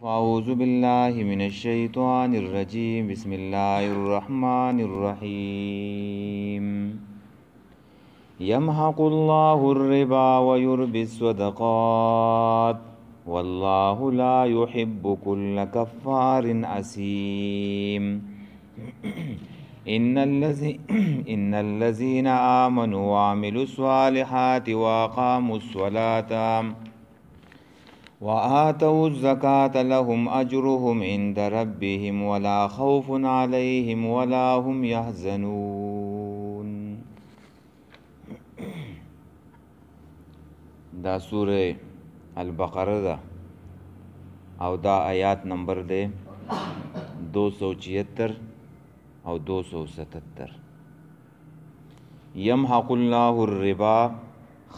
أعوذ بالله من الشيطان الرجيم بسم الله الرحمن الرحيم يمحق الله الربا ويربي الصدقات والله لا يحب كل كفار أثيم إن الذين آمنوا وعملوا الصالحات وأقاموا الصلاة وآتوا الزكاة لهم أجرهم عند ربهم ولا خوف عليهم ولا هم يحزنون. دا سورة البقرة دا او دا آیات نمبر دے 276 او 277. یمحق الله الربا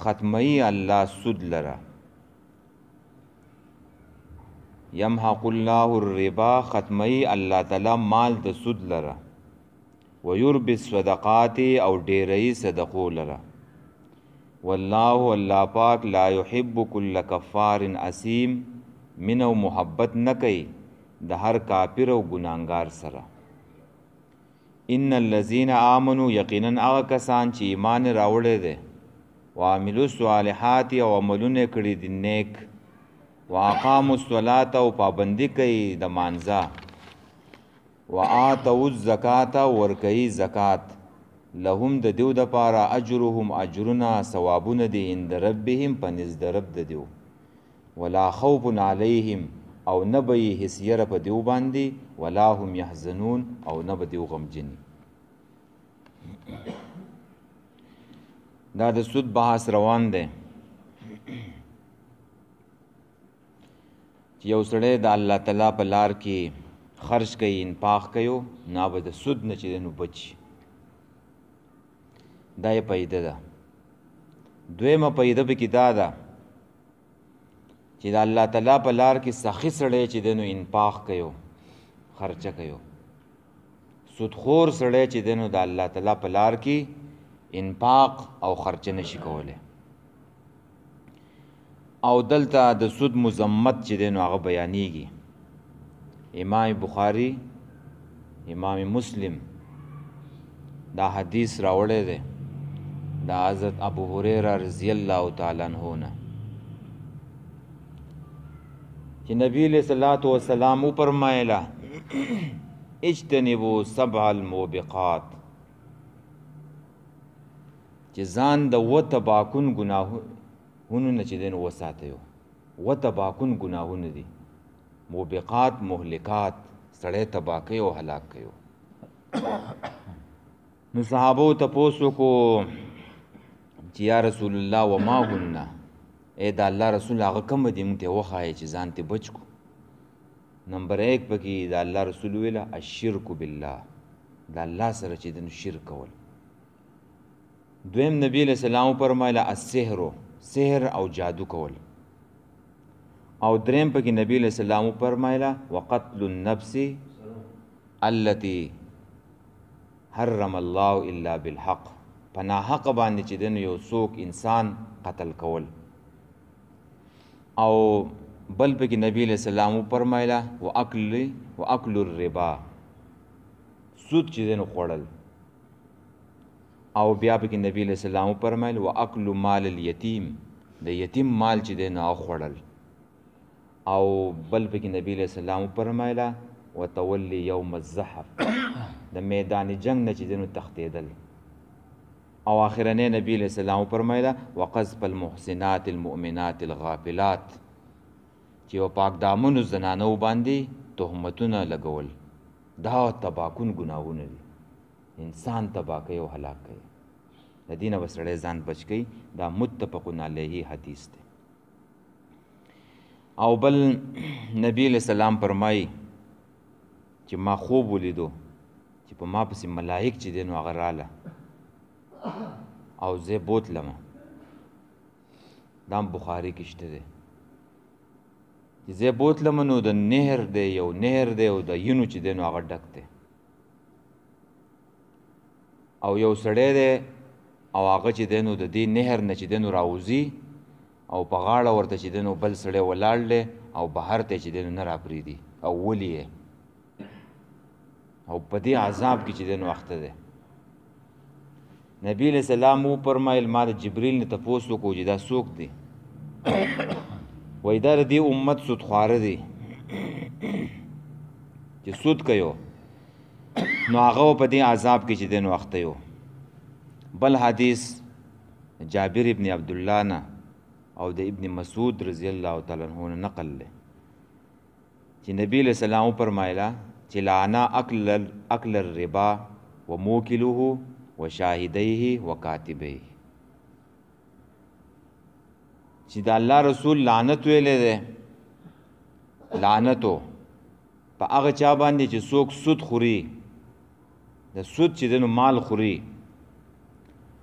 ختمی اللہ سود لرا. یمحق الله الربا ختمی اللہ تعالی مال د سود لرا. ویربی الصدقات او ډیرئی صدقو لرا. والله الله پاک لا يحب كل کفار اثیم من او محبت نکي د هر کافر او ګناهګار سره. ان الذين آمنوا یقینا هغه کسان چې ایمان راوړی دي وعملوا الصالحات او عملونه کړي دي نیک واقاموا الصلاة او پابندي کوي د مانځه وآتوا الزکاة ورکوي زکات لهم د دیو د پاره اجرهم اجرنا ثوابونه دي عند ربهم پنځ د رب د دیو ولا خوف علیهم او نه به هیڅ یره په دیو باندې ولا هم يحزنون او نه به دیو غمجن. دا د سود بحث روان دی چې یو سړی د الله تعالی په لار کې خرج کوي انفاق کوي نه به د سود نه چې نو بچي. دا یې پیدا ده. دویمه پیدا به کې دا ده چې د الله تعالی په لار کې سخی سړی چې د نو انفاق کوي خرچه کوي. سودخور سړی چې د نو د الله تعالی په لار کې انفاق او خرچه نشي کولی. او دلته د سود مذمت چې دی نو هغه بیانیږي. امام بخاری امام مسلم دا حدیث راوړی دی دا حضرت ابو هریره رضی الله تعالی عنہ نه چې نبی علیہ الصلوۃ والسلام فرمایلا اجتنبوا سبع الموبقات چې ځان د وتباکون گناهونو نه چې دین وساتیو. وتباکون گناهونه دي موبقات مهلکات سړی تباہ کوي او هلاک کوي. نو صحابو تپوسو کو چې یا رسول الله وما هن اے دا الله رسول هغه کوم دي موږ ته وښایي چې ځان ته بچ کو. نمبر 1 پکې دا الله رسول ویله الشرک بالله دا الله سره چې دین شرک کول. دویم نبی علیہ السلام فرمایله السحر سحر او جادو کول. او دریم پکې نبی علیہ السلام فرمایله وقتل النفس التي حرم الله الا بالحق پنا حق باندې چې دین یو څوک انسان قتل کول. او بل پکې نبی علیہ السلام فرمایله واکل الربا سود چې دین خوړل. او بیا پکې نبی علیہ السلام فرمایل واکل مال الیتیم د یتیم مال چې دی نه خوړل. او بل پکې نبی علیہ السلام فرمایله وتولی یوم الزحف د میدان جنگ نه چې دی نو تختیدل. او اخرنه نبی علیہ السلام فرمایله وقذف المحسنات المؤمنات الغافلات چې او پاک دامنو زنانو باندې تهمتونه لګول. دا تباکون گناهونه دي انسان تباہ کوي او هلاک کوي. د دینه وسړی ځان بچ کوي. دا متفقون علیه حدیث دی. او بل نبی علیہ السلام فرمایي چې ما خوب ولیدو چې په ما پسې ملائک چې دی نو هغه راله او زه بوتلم. دا بخاري کې شته دی چې زه بوتلم نو د نهر دی یو نهر دی او د ینو چې دی نو هغه ډک دی او یو سړی دی او هغه چې دی نو د دې نهر نه چې دی نو راوځي او په غاړه ورته چې دی نو بل سړی ولاړ دی او بهر ته چې دنو نه را پریدي او ولي او په دې عذاب کې چې دنو وخت ده. نبی علیہ السلام او فرمایل ما د جبرئیل نه تاسو کو چې دا څوک دی؟ وای دا د دې امت سود خواره دی چې سود کوي. نو هغه په دې عذاب کې چې دنو وخت یو. بل حدیث جابر ابن عبد الله نه او د ابن مسعود رضی الله تعالی عنہ نقل له چې نبی علیہ السلام فرمایلا چې لعنا اکل الربا وموکله وشاهديه وکاتبيه، چې د الله رسول لعنت ویلې ده، لعنتو په هغه چا باندې چې څوک سود خوري، د سود چې دنو مال خوري،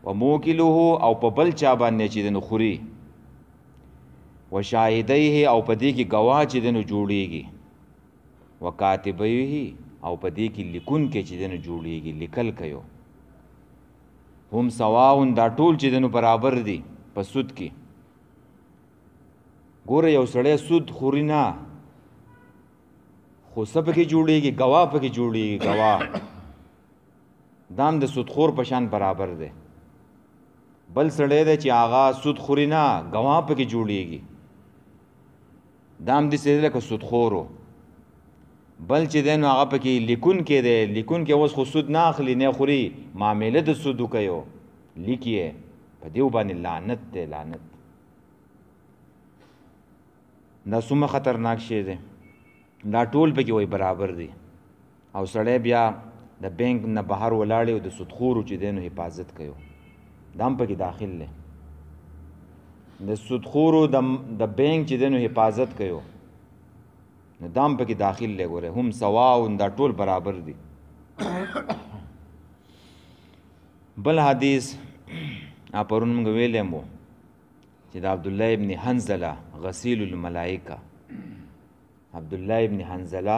وموکله او په بل چا باندې چې دنو خوري، وشاهديه او په دې کې گواه چې دنو جوړيږي، وکاتبيه او په دې کې لیکون کې چې دنو جوړيږي، لیکل کوي. هم سواون دا ټول چې دنو برابر دي په سود کې. ګوره یو سړی سود خوري نه، خو څه پکې جوړیږي؟ ګواه پکې جوړیږي، ګواه دام د سودخور په شان برابر دی. بل سړی دی چې هغه سود خوري نه، ګواه پکې جوړیږي، دام داسې دی لکه سودخورو. بل چې دی نو هغه پکې لیکون کې دی، لیکون کې اوس خو سود نه اخلي نه خوري، معامله د سودو کوي، لیکي په دیو باندې لعنت دی، لعنت. دا څومره خطرناک شی دی. دا ټول پکې وای برابر دي. او سړی بیا د بینک نه بهر ولاړ او د سودخورو چې دی نو حفاظت کوي، دا هم پکې داخل دی. د سودخورو د بینک چې دی نو حفاظت کوي، نو دا هم پکې داخل دی. ګوره هم سواون دا ټول برابر دي. بل حدیث پرون موږ ویلی مو چې د عبدالله ابن حنزله غسیل الملائکه، عبدالله ابن حنزله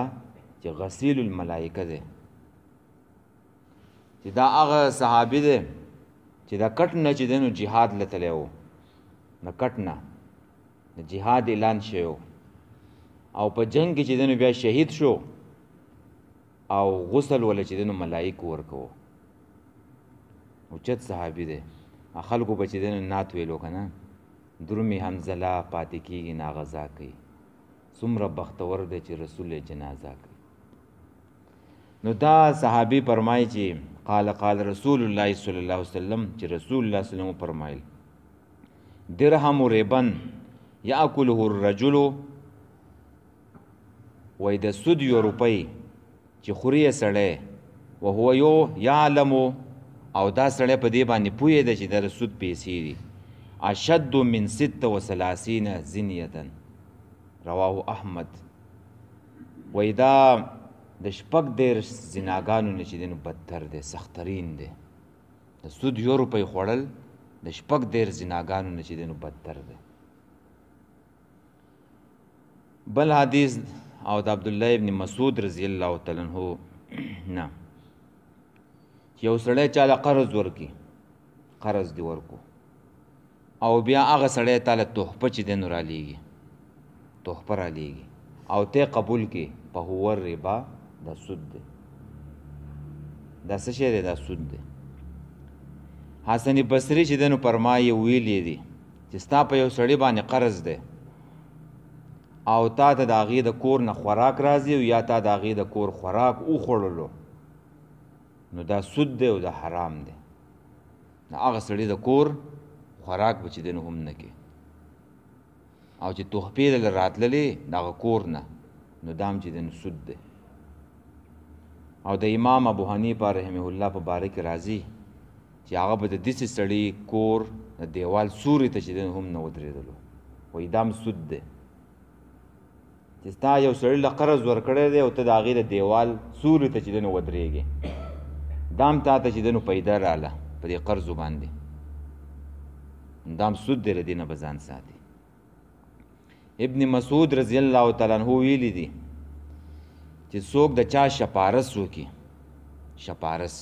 چې غسیل الملائکه دی، چې دا هغه صحابي دی چې دا کټ نه چې دی نو جهاد لتلی و، د کټ نه د جهاد اعلان شوی او په جنگ کې چې دی نو بیا شهید شو او غسل ولا چې دی نو ملائکو ورکو. اوچت صحابي دی. خلکو به چې دی نو نعت ویلو که نه، درومې حنزله پاتې کېږي ناغذا کوي، څومره بختور دی چې رسول جنازه کوي. نو دا صحابي فرمایي چې قال رسول الله صلی الله علیه وسلم، چې رسول الله صلی الله علیه وسلم فرمایل درهم ربن یاکله الرجل، وای د سود یو روپۍ چې خوري یې سړی، وهو یو یعلمو او دا سړی په دې باندې پوهې ده چې د سود پیسې دي، اشد من 36 زنیه، رواه احمد. وای دا د شپږ دېرش زناګانو نه چې دی نو بدتر دی، سخترین دی. د سود یو روپۍ خوړل د شپږ دېرش زناګانو نه چې دی نو بدتر دی. بل حدیث او د عبدالله ابن مسعود رضی الله تعالی عنہ نه، چې یو سړی چاله قرض ورکي، قرض دی ورکو، او بیا هغه سړی تاله تحفه چې دی نو رالیږي، تحفه رالیږي او ته قبول کې، په هو الربا دا سود دی. دا څه شی دی؟ دا سود دی. حسن بصري چې دی نو فرمایي ویلي دي چې ستا په یو سړي باندې قرض دی او تا ته د هغې د کور نه خوراک راځي او یا تا د هغې د کور خوراک وخوړلو، نو دا سود دی او دا حرام دی. د هغه سړي د کور خوراک به چې دی نو هم نه کې، او چې تحفې دله راتللې د هغه کور نه، نو دا هم چې دی نو سود دی. او د امام ابو حنیفه رحمه الله په باره کې راځي چې هغه به د داسې سړي کور د دیوال سوري ته چې دی هم نه ودرېدلو، وایي دا هم سود دی. چې ستا یو سړي له قرض ورکړی دی او ته د هغې د دیوال سوري ته چې دی نو ودرېږې، دا هم تا ته چې دی نو پیدا راله په دې قرضو باندې، دا هم سود دی. له دې نه به ځان ساتي. ابن مسعود رضی الله تعالی عنہ ویلی دي چې څوک د چا شپارس وکړي، شپارس،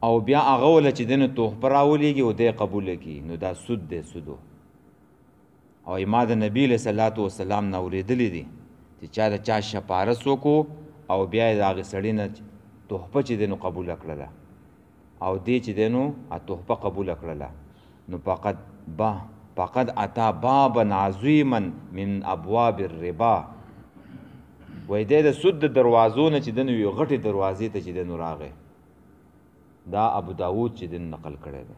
او بیا هغه وله چې دی نو تحفه راولېږي او دی قبوله کړي، نو دا سود دی، سودو. او ما د نبی علیه صلات وسلام نه اورېدلی دي چې چا د چا شپارس وکړو او بیا یې د هغې سړي نه تحفه چې دی نو قبوله کړله او دې چې دی نو تحفه قبوله کړله نو فقد اتا بابا عظیما من ابواب الربا وای دی د سود د دروازو نه چې دی نو یو غټې دروازې ته چې دی نو راغی دا ابو داود چې دی نقل کړی دی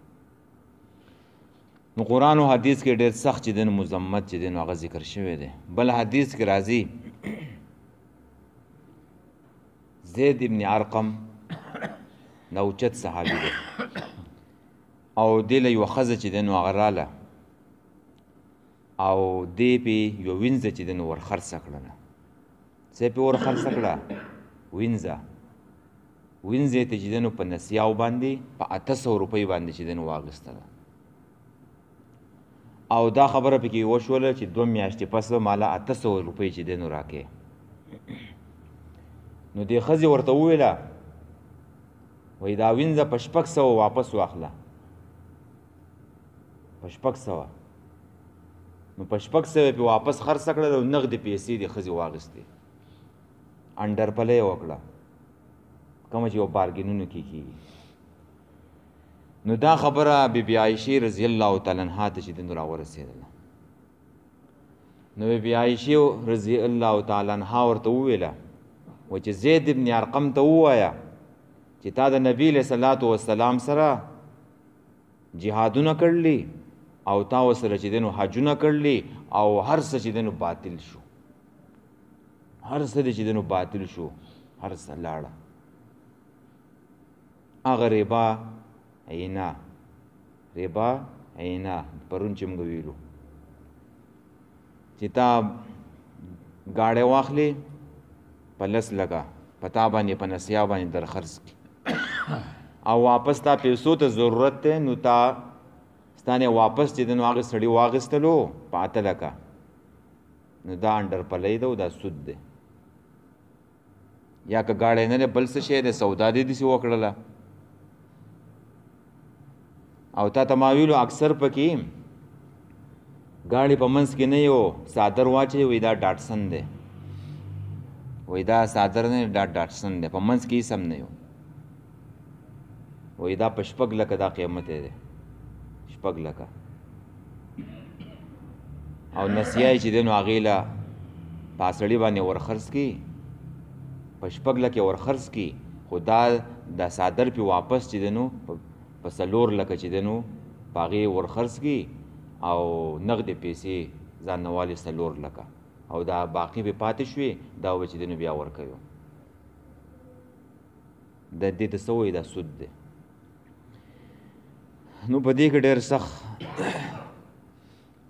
نو قرآن و حدیث کې ډېر سخت چې دی نو مذمت چې دی نو هغه ذکر شوی دی بل حدیث کې راځي زید ابن ارقم دا اوچت صحابي دی او دې له یوه ښځه چې دی نو هغه راله او دې پې یوه وینځه چې دی نو ورخرڅه کړله څه پې ورخرڅه کړه وینځه وینځې ته چې دی نو په نسیاو باندې په 800 روپۍ باندې چې دی نو واخیستله او دا خبره پکې وشوله چې 2 میاشتې پس مالا 800 روپۍ چې دی نو راکې نو دې ښځې ورته وویله وایي دا وینځه په 600 واپس واخله په 600 نو په 600 پې واپس خرڅه کړل او نغدې پیسې دې ښځې واخیستې انډرپله یې وکړه کومه چې یو بارګینونو کې کېږي نو دا خبره بیبي عایشې رضی الله تعالی عنها ته چې دی نو راورسېدله نو بیبي عایشې رضی الله تعالی عنها ورته وویله و چې زید ابن ارقم ته ووایه چې تا د نبی علیه صلات وسلام سره جهادونه کړلي او تا ورسره چې دی نو حجونه کړلي او هر څه چې دی نو باطل شو هر څه دی چې دی نو باطل شو هر څه لاړه هغه ربا عینا ربا عینا پرون چې موږ ویلو چې تا ګاډی واخلې په 10 لکه په تا باندې په نسیا باندې در خرڅ کړي او واپس تا پیسو ته ضرورت دی نو تا ستانې واپس چې دی نو هغې سړي واخیستلو په 8 لکه نو دا انډرپلی ده او دا سود دی یا که ګاډی نه دی بل څه شی دی سودا دې داسې وکړله او تا ته ما ویلو اکثر پکې ګاډي په منځ کې نه یو څادر واچوي وایي دا ډاټسن دی وایي دا څادر نه دا ډاټسن دی په منځ کې هېڅ هم نه یو وایي دا په 6 لکه دا قیمت دی 6 لکه او نسیه یې چې دی نو هغې له په سړي باندې ورخرڅ کړي په 6 لکه ورخرڅ کړي خو دا څادر پې واپس چې دی نو په 4 لکه چې دی نو په هغې ورخرڅ کړي او نغدې پیسې ځان نه والې 4 لکه او دا باقي به پاتې شوې دا به چې دی نو بیا ورکوي د دې ته څه وایي دا سود دی نو په دې کې ډېر سخت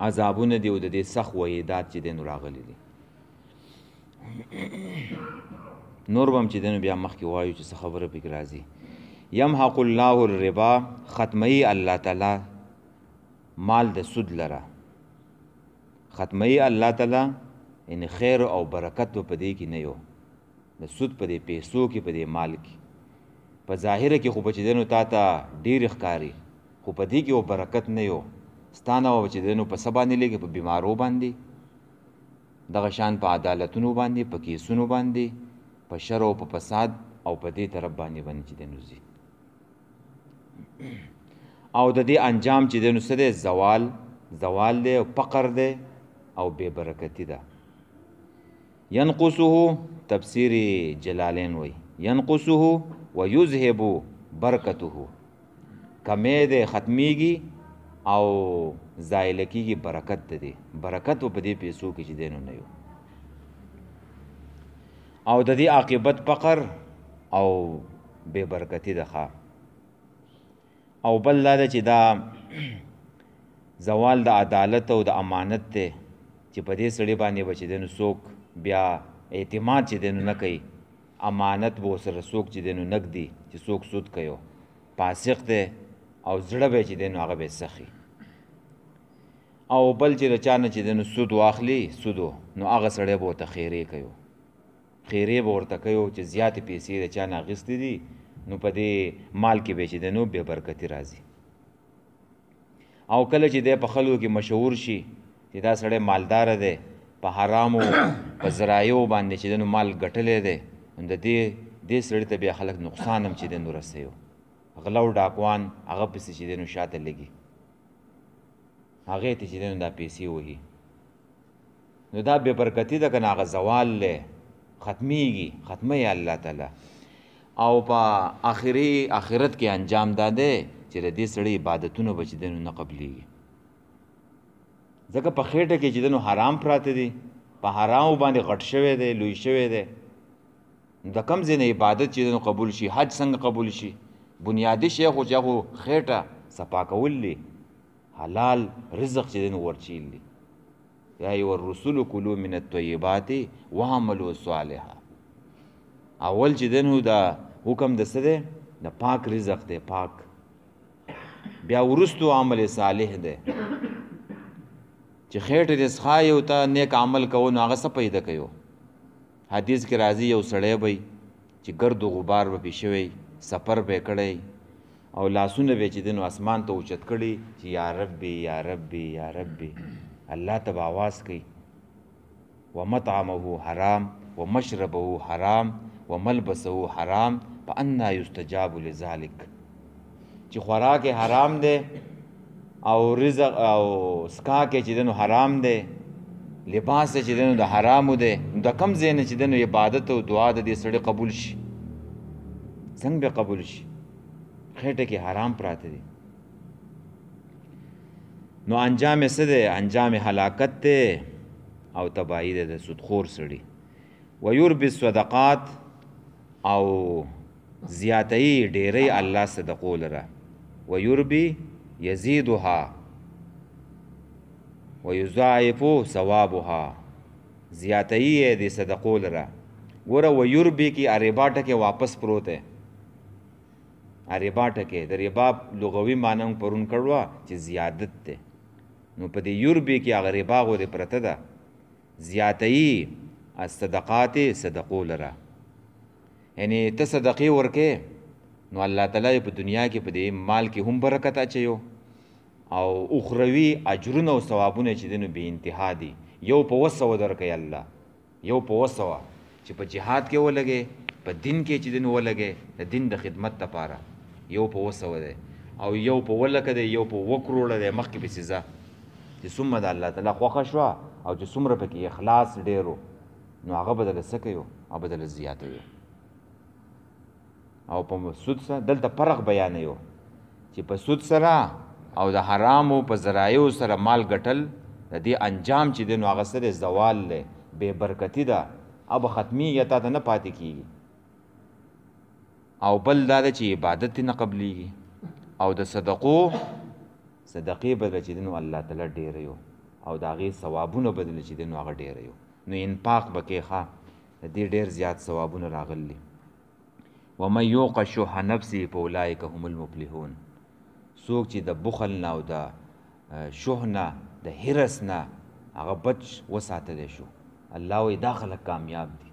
عذابونه دي او د دې سخت وعیدات چې دی نو راغلي دي نور به هم چې دی نو بیا مخکې وایو چې څه خبره پکې راځي یمحق الله الربا ختموي الله تعالی مال د سود لره ختموي الله تعالی یعنې خیر او برکت به په دې کې نه یو د سود په دې پیسو کې په دې مال کې په ظاهره کې خو به چې دی نو تا ته ډېر ښکاري خو په دې کې و برکت نه یو ستا نه به چې دی نو په څه باندې لګي په بیمارو باندې دغه شان په عدالتونو باندې په کیسونو باندې په شر او په فساد او په دې طرف باندې چې دی نو ځي او د دې انجام چې دی نو څه دی زوال دی او فقر دی او بې برکتي ده ینقصه تفسیر جلالین وی ینقصه ویذهب برکته کمی دی ختمیږي او زایله کېږي برکت د دی برکت په دې پیسو کې چې دی نو نه یو او د دې عاقبت فقر او بې برکتي ده ښه او بل دا ده چې دا زوال د عدالت او د امانت دی چې په دې سړي باندې به چې دی نو څوک بیا اعتماد چې دی نو نه کوي امانت به ورسره څوک چې دی نو نږدي چې څوک سود کوي فاسق دی او زړه به چې دی نو هغه به سخي او بل چې د چا نه چې دی نو سود واخلي سودو نو هغه سړی به ورته خیرې کوي خیرې به ورته کوي چې زیاتې پیسې د چا نه اخیستې دي نو په دې مال کې به چې دی نو بې برکتي راځي او کله چې دی په خلکو کې مشهور شي چې دا سړی مالدار دی په حرامو په ذرایعو باندې چې دنو مال ګټلی دی نو د دې سړي ته بیا خلک نقصان هم چې دی نو رسوي غلا او ډاکوان هغه پسې چې دی نو شاته لګي هغې ته چې دی نو دا پیسې وهي نو دا بې برکتي ده که نه هغه زوال دی ختمیږي ختمه یې الله تعالی او په آخرت کې انجام دا دی چې د دې سړي عبادتونه به چې دی نو نه قبلیږي ځکه په خېټه کې چې دی نو حرام پراته دي په حرامو باندې غټ شوی دی لوی شوی دی د کم ځای نه عبادت چې دی نو قبول شي حج څنګه قبول شي بنیادي شی خو چې هغو خېټه صفا کول دي حلال رزق چې دی نو ورچیل دي یا ایها الرسول کلوا من الطیبات واعملوا صالحا اول چې دی نو دا حکم د څه دی د پاک رزق دی پاک بیا وروستو عمل صالح دی چې خېټه دې څښایې او ته نیک عمل کوو نو هغه څه پیدا کوي حدیث کې راځي یو سړی به چې ګرد و غبار به پې شوی سفر به کړی او لاسونه به چې دی نو اسمان ته اوچت کړي چې یا ربي یا ربي یا ربي الله ته به آواز کوي ومطعمه حرام ومشربه حرام وملبسه حرام فانا یستجاب لذلک چې خوراک حرام دی او رزق او سکا کې چې دنو حرام دی لباس چې دنو د حرامو دی د کم ځای نه چې دنو عبادت او دعا د دې سړي قبول شي څنګه به قبول شي خېټه کې حرام پراته دي نو انجام یې څه دی انجام هلاکت دی او تباهي دی د سودخور سړي ویربي الصدقات او زیاتوي ډېری الله صدقو لره ویربي یزیدها ویضاعف ثوابها زیاتوي یې د صدقو لره ګوره ویربي کې اربا ټکې واپس پروت دی اربا ټکې د ربا لغوي معنی هم پرون کړوه چې زیادت دی نو په دې یربي کې هغه ربا غورې پرته ده زیاتوي الصدقات صدقو لره یعنی ته صدقې ورکې نو الله تعالی په دنیا کې په دې مال کې هم برکت اچوي او اخروي اجرونه او ثوابونه چې دي نو بې انتها دي یو په 200 درکوي الله یو په 200 چې په جهاد کې ولګې په دین کې چې دي نو ولګې د دین د خدمت لپاره یو په 200 دی او یو په 1 لکه دی یو په 2 کروړه دی مخکې پسې ځه چې څومره د الله تعالی خوښه شوه او چې څومره پکې اخلاص ډېرو نو هغه به دله څه کوي او به دله زیاتوي او په سود سره دلته فرق بیانوي چې په سود سره او د حرامو په ذرایعو سره مال ګټل د دې انجام چې دی نو هغه سره زوال دی بې برکتي ده او به ختمیږي تا ته نه پاتې کېږي او بل دا ده چې عبادت نه قبلیږي او د صدقې بدله چې دی نو الله تعالی ډېروي او د هغې ثوابونه بدله چې دی نو هغه ډېروي نو انفاق به کې ښه د دې ډېر زیات ثوابونه راغلي ومن یوق شح نفسه فاولئک هم المفلحون څوک چې د بخل نه او د شح نه د حرص نه هغه بچ وساتلی شو الله وایي دا خلک کامیاب دي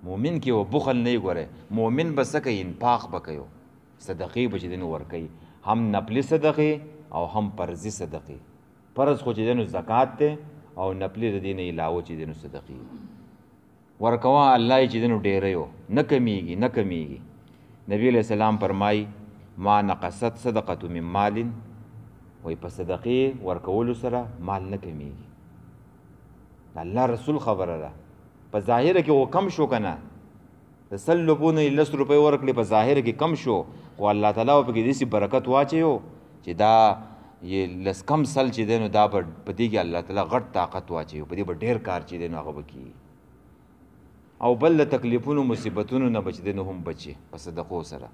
مؤمن کې و بخل نه ګوره مؤمن به څه کوي انفاق به کوي صدقې به چې دی نو ورکوي هم نفلي صدقې او هم فرضي صدقې فرض خو چې دی نو زکات دی او نفلي د دې نه علاوه چې دی نو صدقې ورکوه الله یې چې دی نو ډېروي نه کمیږي نه کمیږي نبی علیہ السلام فرمایي ما نقصت صدقه من مال وایي په صدقې ورکولو سره مال نه کمیږي د الله رسول خبره ده په ظاهره کې و کم شو که نه د 100 لپونه 10 روپۍ ورکړې په ظاهره کې کم شو خو الله تعالی پکې داسې برکت واچوي چې دا یې لس کم سل چې دی نو دا به په دې کې الله تعالی غټ طاقت واچوي په دې به ډېر کار چې دی نو هغه به کېږي او بل د تکلیفونو مصیبتونو نه بچ دی نو هم بچي په صدقو سره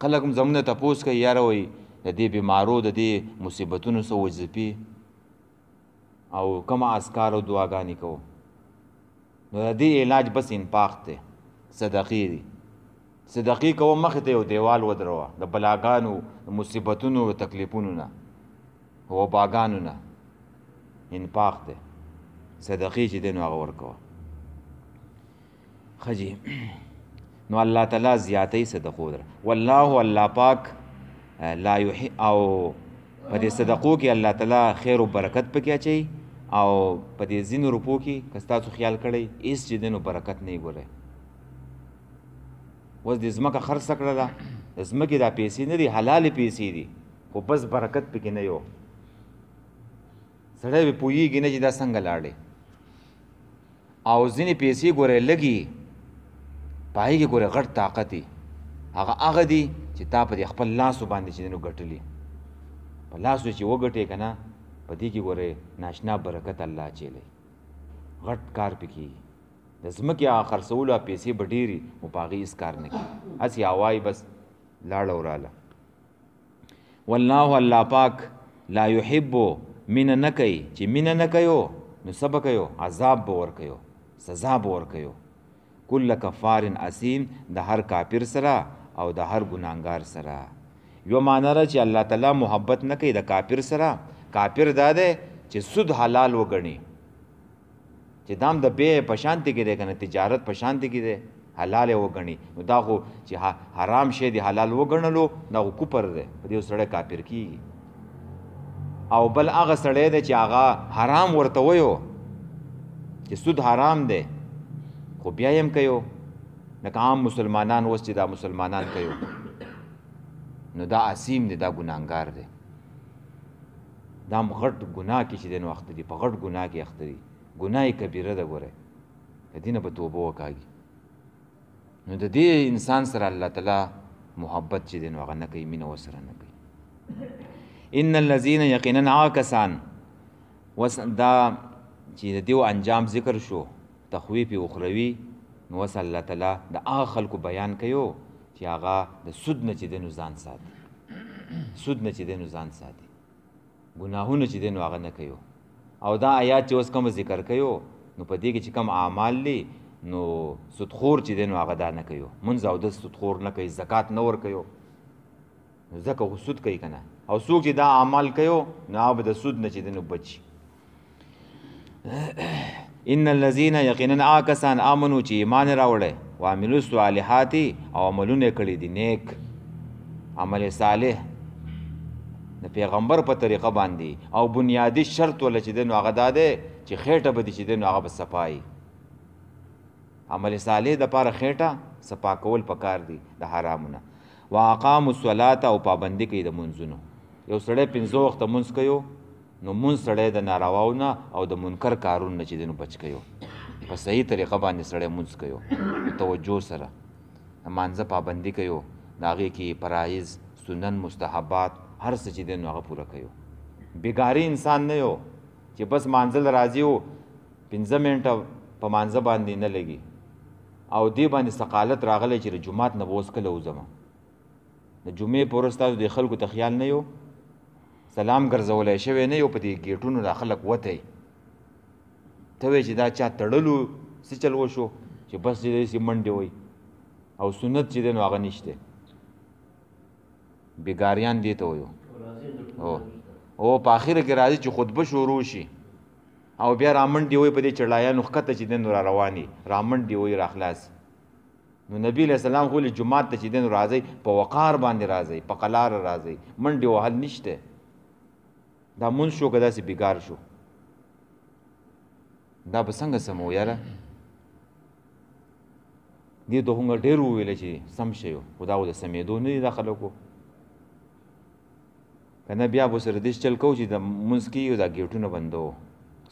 خلک هم زمونه تپوس کوي یاره وایي د دې بیمارو د دې مصیبتونو څه وظیفې او کوم اذکار او دعاګانې کوو نو د دې علاج بس انفاق دی صدقې دي صدقې کوه مخې ته یو دیوال ودروه د بلاګانو د مصیبتونو د تکلیفونو نه وباګانو نه انفاق دی صدقې چې دی نو هغه ورکوه ښه جي نو الله تعالی زیاتی صدقو در والله الله پاک لا او په دې صدقو کې الله تعالی خیر او برکت پکې اچي او په دې ځینو روپو کې که ستاسو خیال کړی هېڅ چې دی نو برکت نه یې ګورئ اوس د ځمکه خرڅه کړله د ځمکې دا پیسې نه دي حلالې پیسې دي خو بس برکت پکې نه یو سړی به پوهېږي نه چې دا څنګه لاړې او ځینې پیسې ګورئ لږي په هغې کې ګورئ غټ طاقت دي هغه دي چې تا په دې خپل لاسو باندې چې دی نو ګټلي په لاسو چې وګټې که نه په دې کې ګورئ ناشنا برکت الله اچولی غټ کار پې کېږي د ځمکې هغه خرڅولو پیسې به ډېرې خو په هغې هېڅ کار نه کېږي هسې هوایي بس لاړه وراله والله الله پاک لا یحبو مینه نه کوي چې مینه نه کوي نو څه به کوي عذاب به ورکوي سزا به ورکوي کل کفار اسیم د هر کافر سره او د هر ګناهګار سره یو معنی را چې الله تعالی محبت نه کوي د کافر سره کافر دا دی چې سود حلال وګڼي چې دام د بیع په شانتي کې دی که نه تجارت په شانتي کې دی حلال یې وګڼي نو دا خو چې حرام شی دی حلال وګڼلو دا خو کفر دی په دې سړی کافر کېږي او بل هغه سړی دی چې هغه حرام ورته ویو چې سود حرام دی خو بیا یې هم کوي لکه عام مسلمانان اوس چې دا مسلمانان کوي نو دا اسیم دی دا ګناهګار دی دا هم غټ ګناه کې چې دی نو اخته دي په غټ ګناه کې اخته دي ګناه کبیره ده ګوره د دې نه به توبه وکاږي نو د دې انسان سره الله تعالی محبت چې دی نو هغه نه کوي مینه ورسره نه کوي ان الذین یقینا هغه کسان دا چې د دیو انجام ذکر شو تخویف اخروی نو وس الله تعالی د هغه خلکو بیان کوي چې هغه د سود نه چې دی نو ځان ساتي سود نه چې دی نو ځان ساتي ګناهونه چې دی نو هغه نه کوي او دا آیات چې اوس کوم ذکر کوي نو په دې کې چې کوم اعمال دي نو سودخور چې دی نو هغه دا نه کوي منځ او د سودخور نه کوي زکات نه ورکوي نو ځکه خو سود کوي که نه او څوک چې دا اعمال کوي نو هغه به د سود نه چې دی نو بچي ان الذين یقینا هغه کسان آمنو چې ایمان راوړی وعملو الصالحات او عملونه کړي دي نیک عمل صالح د پیغمبر په طریقه باندې او بنیادی شرط ولا چې دی نو هغه دا دی چې خېټه به دي چې دی نو هغه به صفایي عمل صالح دپاره خېټه صفا کول پکار دي د حرامونه واقاموا الصلاة او پابندي کوي د منځونو یو سړی 5 وخته منځ کوي نو مونږ سړی د نارواونه او د منکر کارونه چې دی نو بچ کوي په صحیح طریقه باندې سړی مونځ کوي توجه سره د مانځه پابندي کوي د هغې کې فرایض سنن مستحبات هر څه چې دی نو هغه پوره کوي بېګاري انسان نه یو چې بس مانځل راځي و 15 منټه په مانځه باندې نه لګي او دې باندې ثقالت راغلی چې د جومات نه به اوس کله وځمه د جمعې په ورځ تاسو د خلکو ته خیال نه یو سلام ګرځولی شوی نه یو په دې ګیټونو دا خلک وتی ته وایې چې دا چا تړلو څه چل وشو چې بس چې داسې منډې وی او سنت چې دی نو هغه نشته بېګاریان دې ته وایو او په آخره کې راځي چې خطبه شروع شي او بیا رامنډې وی په دې چړایانو ښکته چې دی نو را رواني رامنډې وی را خلاص نو نبی علیہ السلام خو جماعت ته چې دی نو راځئ په وقار باندې راځئ په قلاره راځئ منډې وهل نشته دا مونځ شو که داسې بېګار شو دا به څنګه سمو یاره دې ته خو ډېر وویله چې سم شی خو دا خو د سمېدو نه دي دا خلکو که نه بیا به سره دېس چل کوو چې د مونځ کېږي دا ګیټونه بندوو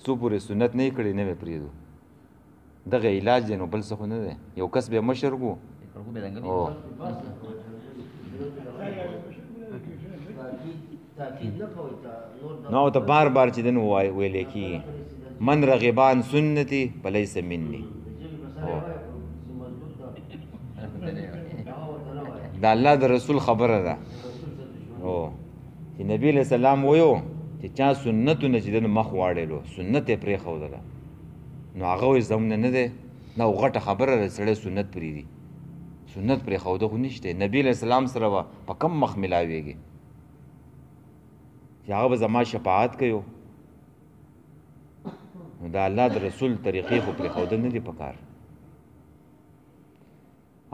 څو پورې سنت نه یې کړی نه به پرېږدو دغه علاج دی نو بل څه خو نه دی یو کس به مشر کو نو ته بار بار چې دی نو ویلی کېږي من رغبان سنتي فلیس مني دا الله د رسول خبره ده چې نبی علیہ السلام ویو چې چا سنتونه چې دی نو مخ واړېلو سنت یې پرېښودله نو هغه وایي زمونه نه دی دا غټه خبره ده سړی سنت پرېږدي سنت پرېښوده خو نشته نبي علیہ السلام سره به په کم مخ ملاویږي چې هغه به زما شفاعت کوي نو د الله د رسول طریقې خو پرېښوده نه دي پکار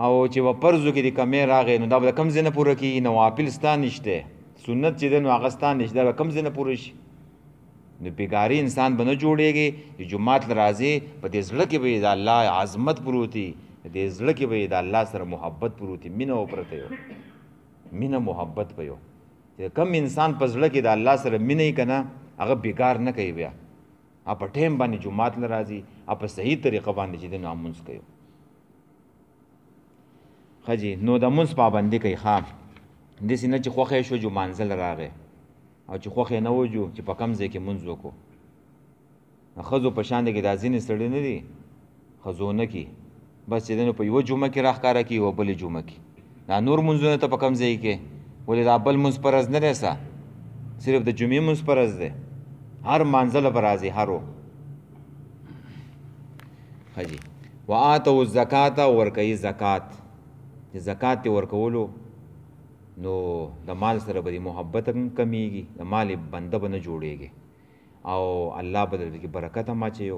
او چې په پرزو کې د کمې راغی نو دا به د کم ځای نه پوره کېږي نوافل ستا نشته سنت چې دی نو هغه ستا نشي دا به کوم ځای نه پوره شي نو بېګاري انسان به نه جوړېږي چې جومات له راځې په دې زړه کې به یې د الله عظمت پروت وي دې زړه کې به یې د الله سره محبت پروت وي مینه وپرته یو مینه محبت به یو چې کم انسان په زړه کې د الله سره مینه یې که نه هغه بېګار نه کوي بیا په ټیم باندې جومات له راځي په صحیح طریقه باندې چې دی نو مونځ کوي ښه جي نو د مونځ پابندي کوي ښه داسې نه چې خوښه یې شو جو مانځل راغی او چې خوښ یې نه وجو چې په کم ځای کې مونځ وکړو ښځو په شان دی کې دا ځینې سړي نه دي ښځونه کې بس چې دی نو په یوه جمعه کې راښکاره کړي یوه بلې جمعه کې دا نور مونځونه ته په کم ځای کې ولې دا بل مونځ فرض نه دی سه صرف د جمعې مونځ فرض دی هر مانځله به راځي هرو ښه جي وآتوا الزکات ورکوي زکات چې زکات یې ورکولو نو د مال سره به محبت هم کمیږي د مال بنده به نه جوړېږي او الله به در کې برکت هم اچوي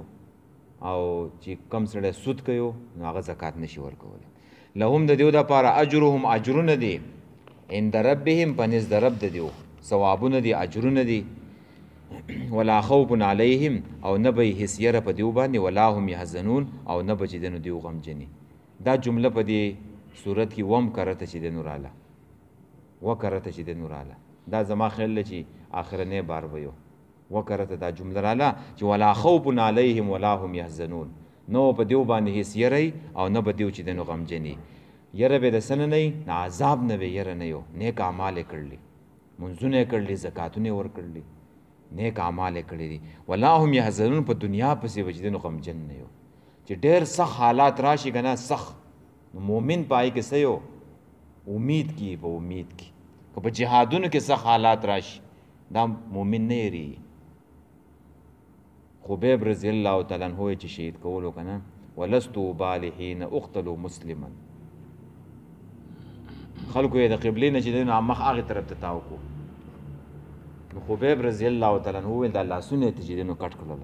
او چې کم سړی سود کوي نو هغه زکات نشي ورکولی لهم د دیو دپاره اجرهم اجرونه دي عند ربهم په نزد د رب د دیو ثوابونه دي اجرونه دي ولا خوف علیهم او نه به هیڅ یره په دیو باندې ولا هم یحزنون او نه به چې دی نو دیو غمجني دا جمله په دې صورت کې وم کرته چې دی نو راله وکرته چې د نور راله دا زما خیال دی چې آخرنی بار به یو وکرته دا جمله راله چې ولا خوف علیهم ولا هم یحزنون نو په دیو باندې هیڅ یری او نه به دیو چې د نو غمجني یره به د څه نه نه عذاب نه به یره نه یو نیک اعمال یې کړلي منځونه یې کړلي زکاتونه یې ورکړلي نیک اعمال یې کړي دي ولا هم یحزنون په دنیا پسې به چې د نو غمجن نه یو چې ډېر سخت حالات راشي که نه سخت نو مؤمن پای کې څه یو امید کی په امید کی که په جهادونو کې سخت حالات راشي دا مؤمن نه یری خبیب رضی الله تعالی عنہ چې شهید کولو کنه ولست ابالي حين اقتل مسلما خلکو یې د قبلې نه چې نو مخ هغه طرف ته تاو کو نو خبیب رضی الله تعالی عنہ ویل د لاسونه ته چې نو کټ کړل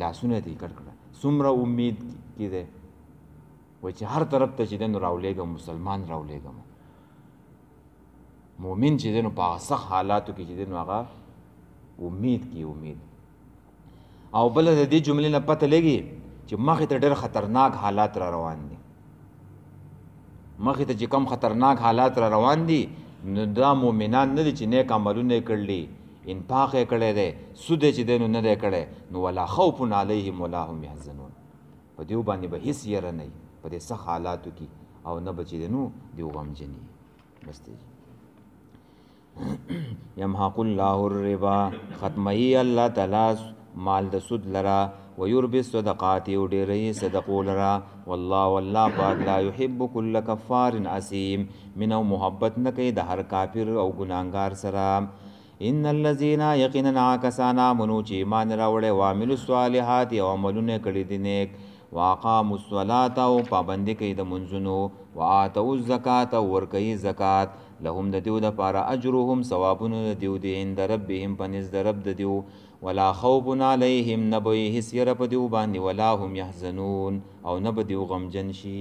لاسونه ته کټ کړل څومره امید کی ده وای چې هر طرف ته چې دی نو راولېږم مسلمان راولېږم مؤمن چې دی نو په سخت حالاتو کې چې دی نو هغه امید کی امید او بله د دې جملې نه پته لګي چې مخې ته ډېر خطرناک حالات را روان دي مخې ته چې کم خطرناک حالات را روان دي نو دا مؤمنان نه دي چې نیک عملونه یې کړلي انفاق یې کړی دی سود یې چې دی نو نه دی کړی نو ولا خوف علیهم ولا هم یحزنون په دیو باندې به هېڅ یره نه وي په دې سخت حالاتو کې او نه به چې دی نو دیو غمجني بس دی یمحق الله الربا ختموي الله تعالی مال د سود لرا ويربي الصدقات او ډېروي صدقو لرا والله پاک لا يحب كل كفار اسیم من او محبت نه کوي د هر کافر او ګناهګار سره ان الذين يقينا کسانا منو چې ایمان راوړي وعملوا الصالحات او عملونه کړي دي نیک واقاموا الصلاة او پابندي کوي د منځونو واتوا الزکات او ورکوي زکات لهم د دیو د پاره اجرهم ثوابونه د دیو دی عند ربهم پنځ د رب د دیو ولا خوف علیهم نبوی هیڅ یره په دیو باندې ولا هم یحزنون او نه به دیو غمجن شي